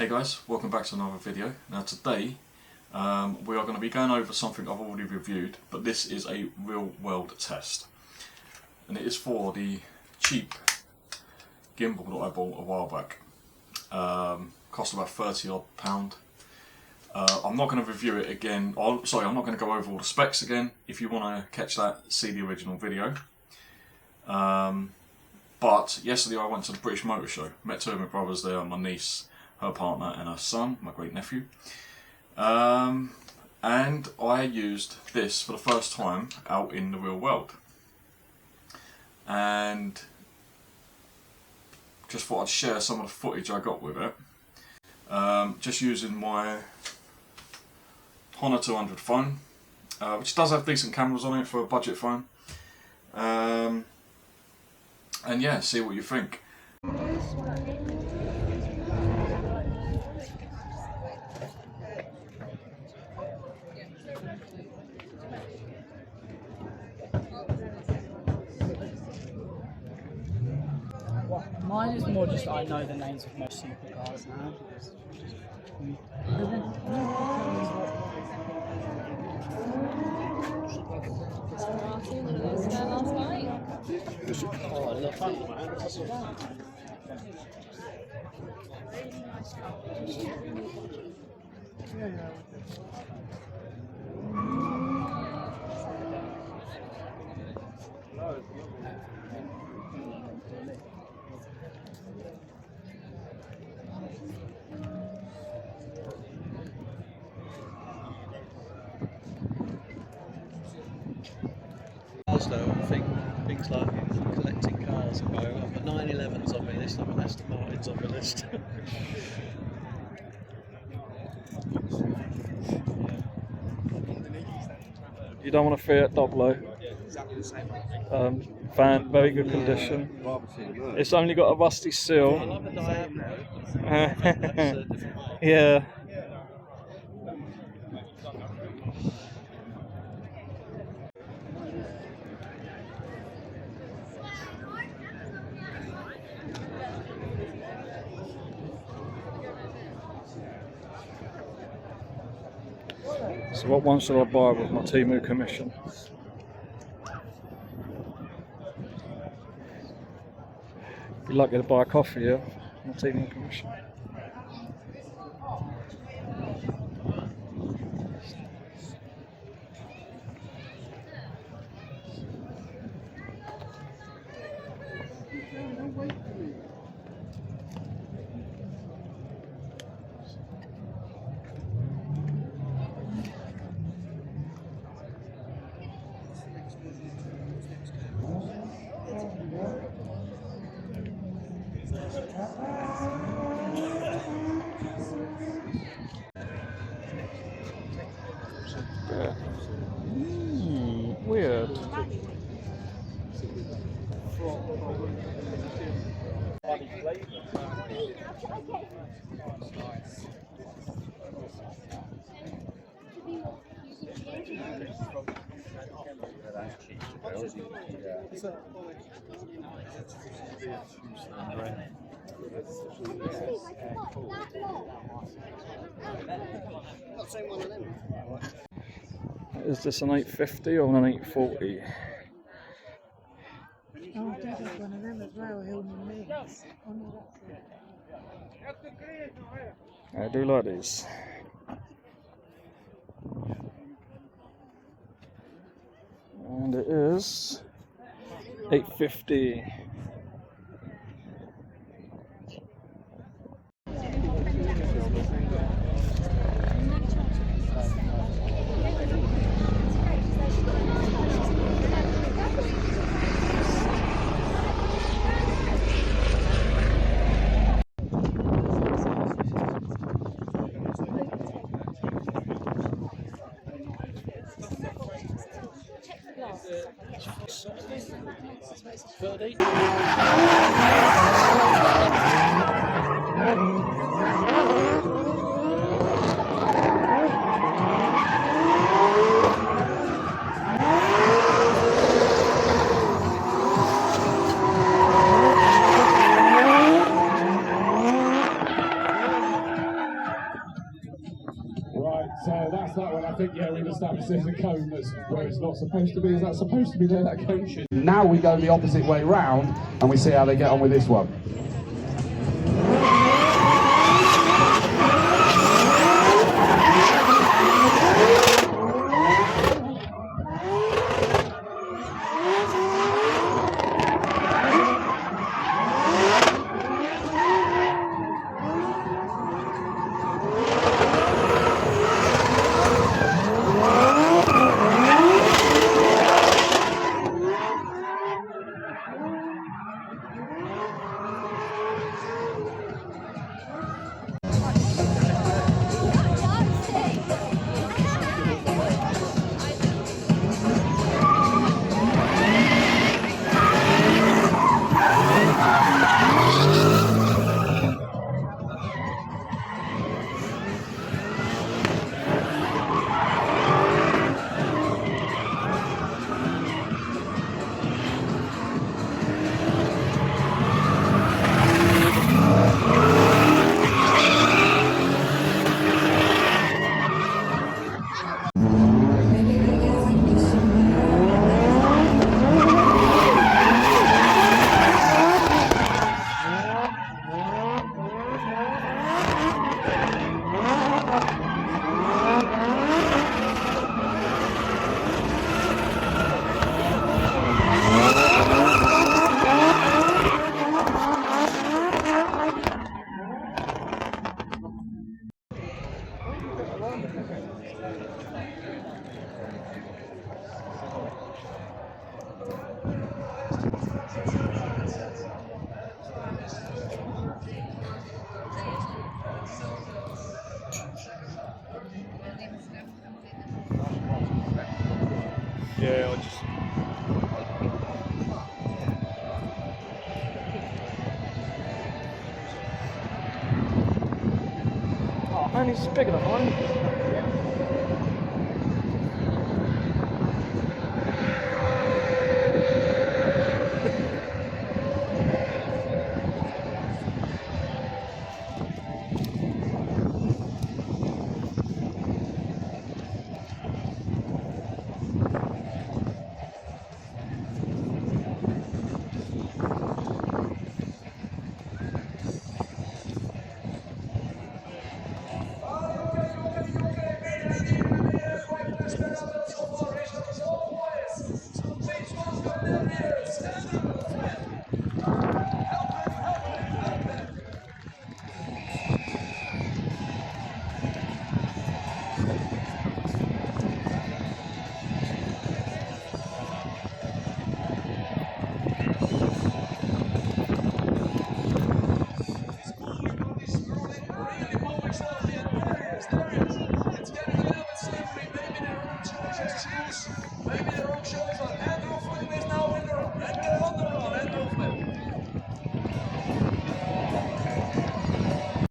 Hey guys, welcome back to another video. Now today we are going to be going over something I've already reviewed, but this is a real world test. And it is for the cheap gimbal that I bought a while back. Cost about £30 odd. I'm not going to review it again, I'm not going to go over all the specs again. If you want to catch that, see the original video. But yesterday I went to the British Motor Show, met two of my brothers there, my niece, her partner and her son, my great nephew. And I used this for the first time out in the real world. And just thought I'd share some of the footage I got with it. Just using my Honor 200 phone, which does have decent cameras on it for a budget phone. And yeah, see what you think. Mine is more just I know the names of most supercars now. Though, I think things like collecting cars and go, I've got 911s on my list, I've got Aston Martins on my list. You don't want a Fiat Doblo. Van, very good condition. It's only got a rusty seal. I love the Diablo. Yeah. So what one should I buy with my Temu commission? You're lucky to buy a coffee here, my Temu commission. Yeah. Weird. Is this an 850 or an 840? Oh, Dad has one of them as well, Hillman Mix. Oh, no, that's it. I do like these. And it is 850. So that's that one. I think, yeah, we've established there's a cone that's where it's not supposed to be. Is that supposed to be there, that cone should? Now we go the opposite way round and we see how they get on with this one. Yeah, I just... Oh man, he's bigger than mine.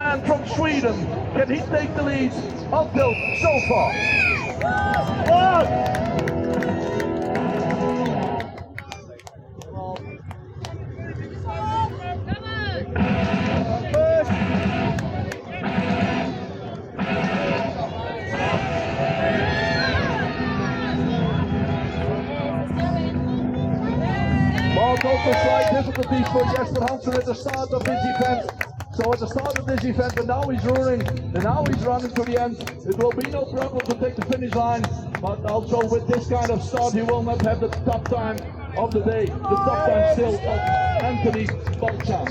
And from Sweden, can he take the lead until so far? Mark also slight difficulties for Jesper Hansen at the start of this event. So at the start of this event, and now he's running to the end. It will be no problem to take the finish line, but also with this kind of start, he will not have the top time of the day. The top time still of Anthony Balchan.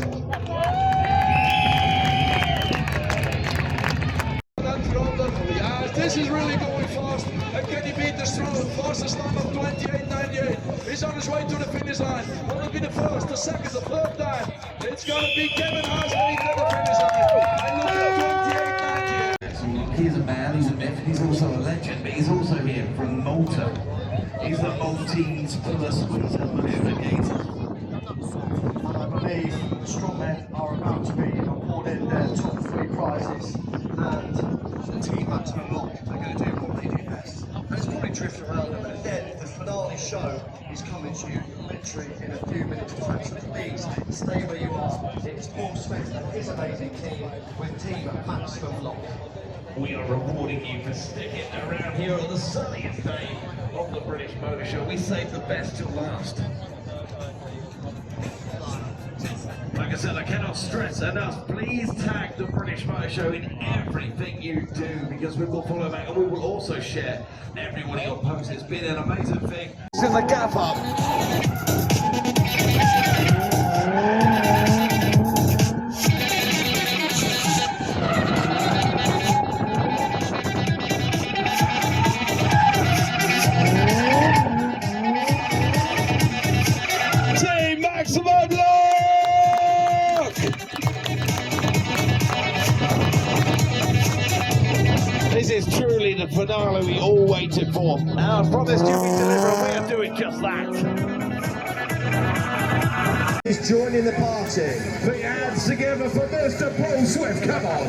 This is really going fast, and can he beat the fastest time of 28.98? He's on his way to the finish line. Will it be the first, the second, the third time? It's going to be Kevin Haas waiting at the finish line. And look at 28.98. He's a man, he's a myth, he's also a legend, but he's also here from Malta. He's the Maltese first winter navigator. And I believe the strongmen are about to be awarded their top 3 prizes. And the team up to the lock are going to do what they do best. Let's probably drift around them, but then the finale show is coming to you literally in a few minutes time. So please stay where you are. It's Paul Smith and his amazing team with Team Maximum Lock. we are rewarding you for sticking around here on the sunniest day of the British Motor Show. We saved the best till last. Like I said, I cannot stress enough, please tag the British Motor Show in everything you do, because we will follow back and we will also share every one of your posts. It's been an amazing thing. It's in the gap up. Team Maximum Look! This is truly the finale we all waited for. Now, I promised you we'd deliver, and we are doing just that. He's joining the party. Put your hands together for Mr. Paul Swift, come on.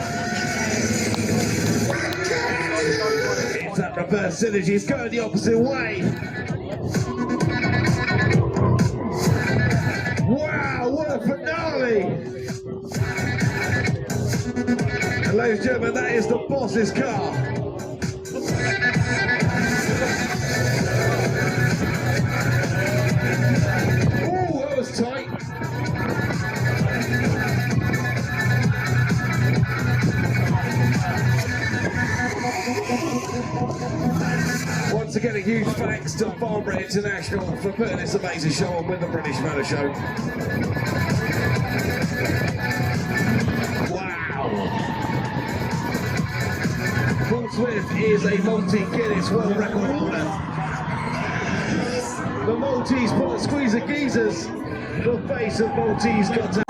It's that reverse synergy, it's going the opposite way. Wow, what a finale! And ladies and gentlemen, that is the boss's car. Oh, that was tight. Once again, a huge thanks to Farnborough International for putting this amazing show on with the British Motor Show. Wow! Paul Swift is a multi-Guinness World Record holder. The Maltese Port Squeezer Geezers, the face of Maltese Got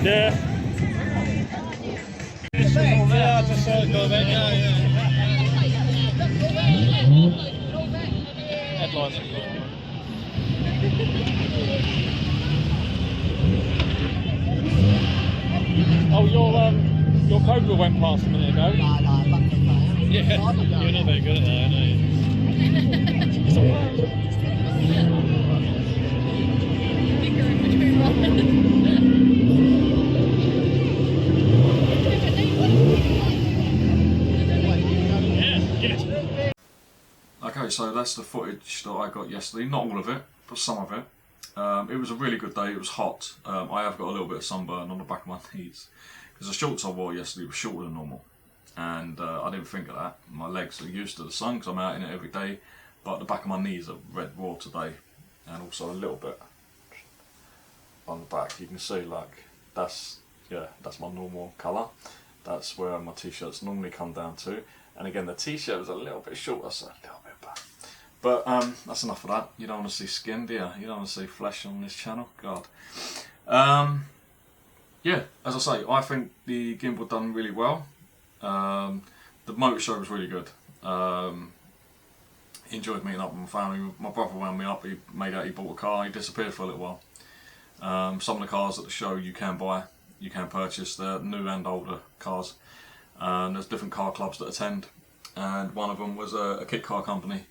Yeah. Yeah, I just saw it go there. Yeah, yeah. Headlights are cool. Oh, your Cobra went past a minute ago. Yeah, you're not very good at that, are you? Okay, so that's the footage that I got yesterday. Not all of it, but some of it. It was a really good day. It was hot. I have got a little bit of sunburn on the back of my knees because the shorts I wore yesterday were shorter than normal, and I didn't think of that. My legs are used to the sun because I'm out in it every day, but the back of my knees are red raw today, and also a little bit on the back. You can see, like, that's my normal colour. That's where my t-shirts normally come down to. And again, the t-shirt was a little bit shorter, so a little bit bad. But that's enough of that. You don't want to see skin, do you? You don't want to see flesh on this channel. God. Yeah, as I say, I think the gimbal done really well. The motor show was really good. Enjoyed meeting up with my family. My brother wound me up. He made out he bought a car. He disappeared for a little while. Some of the cars at the show you can buy, you can purchase. They're new and older cars. There's different car clubs that attend, and one of them was a kit car company,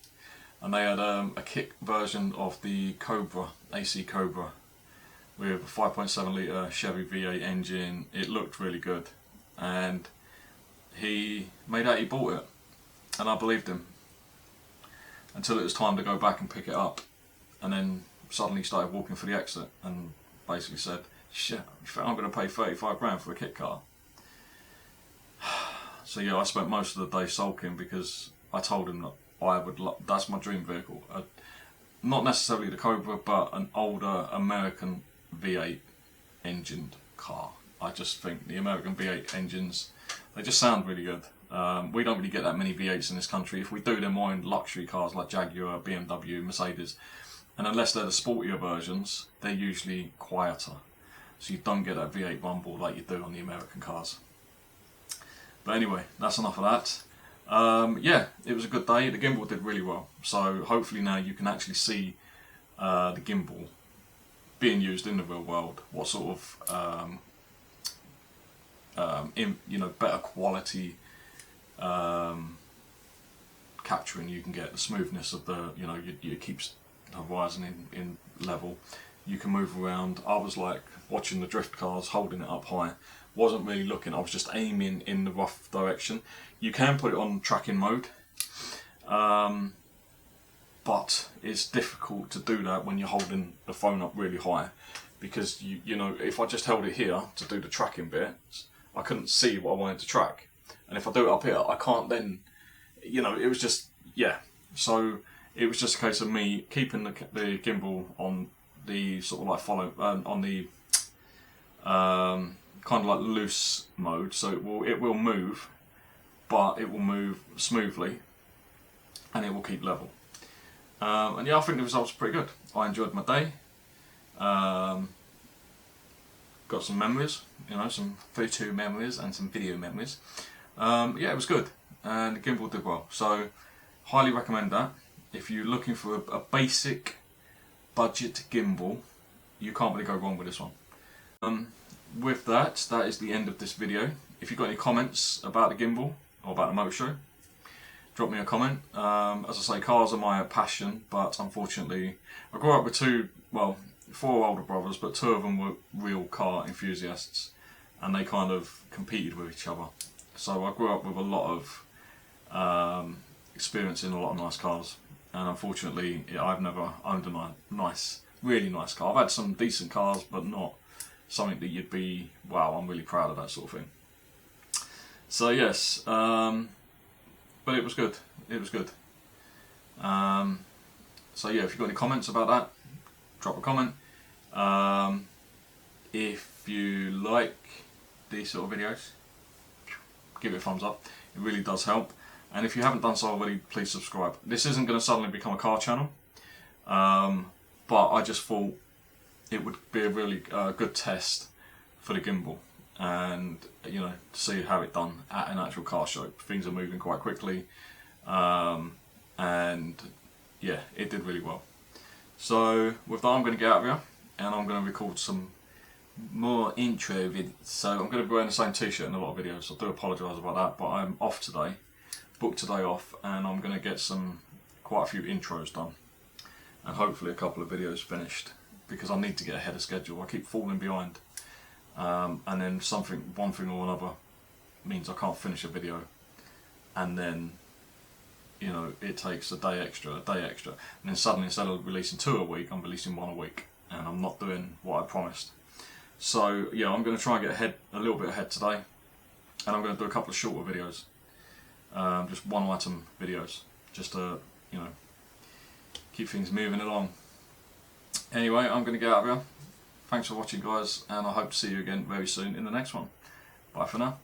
and they had a kit version of the Cobra, AC Cobra, with a 5.7 litre Chevy V8 engine. It looked really good, and he made out he bought it, and I believed him until it was time to go back and pick it up, and then suddenly started walking for the exit and basically said, "Shit, I'm going to pay 35 grand for a kit car." So yeah, I spent most of the day sulking because I told him that that's my dream vehicle. Not necessarily the Cobra, but an older American V8 engined car. I just think the American V8 engines, they just sound really good. We don't really get that many V8s in this country. If we do, they're more in luxury cars like Jaguar, BMW, Mercedes. And unless they're the sportier versions, they're usually quieter. So you don't get that V8 rumble like you do on the American cars. But anyway, that's enough of that. Yeah, it was a good day. The gimbal did really well. So hopefully now you can actually see the gimbal being used in the real world. What sort of better quality capturing you can get. The smoothness of the, you keep the horizon in level. You can move around. I was like watching the drift cars, holding it up high. Wasn't really looking, I was just aiming in the rough direction. You can put it on tracking mode, but it's difficult to do that when you're holding the phone up really high, because if I just held it here to do the tracking bit, I couldn't see what I wanted to track, and if I do it up here, I can't then, it was just, yeah. So it was just a case of me keeping the gimbal on the sort of like on the kind of like loose mode, so it will move, but it will move smoothly and it will keep level. And yeah, I think the results are pretty good. I enjoyed my day. got some memories, you know, some photo memories and some video memories. Yeah, it was good, and the gimbal did well, so highly recommend that. If you're looking for a basic budget gimbal, you can't really go wrong with this one. With that is the end of this video. If you've got any comments about the gimbal or about the motor show, drop me a comment. As I say, cars are my passion, but unfortunately I grew up with four older brothers, but two of them were real car enthusiasts, and they kind of competed with each other. So I grew up with a lot of experience in a lot of nice cars, and unfortunately I've never owned a really nice car. I've had some decent cars, but not something that you'd be, wow, I'm really proud of that sort of thing. So yes, but it was good. It was good. So yeah, if you've got any comments about that, drop a comment. If you like these sort of videos, give it a thumbs up. It really does help. And if you haven't done so already, please subscribe. This isn't going to suddenly become a car channel, but I just thought it would be a really good test for the gimbal, and you know, to see how it done at an actual car show. Things are moving quite quickly, and yeah, it did really well. So with that, I'm going to get out of here, and I'm going to record some more intro videos. So I'm going to be wearing the same t-shirt in a lot of videos. I do apologise about that, but I'm off today, booked today off, and I'm going to get quite a few intros done, and hopefully a couple of videos finished, because I need to get ahead of schedule. I keep falling behind, and then one thing or another means I can't finish a video, and then, you know, it takes a day extra, and then suddenly, instead of releasing 2 a week, I'm releasing 1 a week, and I'm not doing what I promised. So yeah, I'm going to try and get a little bit ahead today, and I'm going to do a couple of shorter videos, just one item videos, just to, you know, keep things moving along. Anyway, I'm going to get out of here. Thanks for watching, guys, and I hope to see you again very soon in the next one. Bye for now.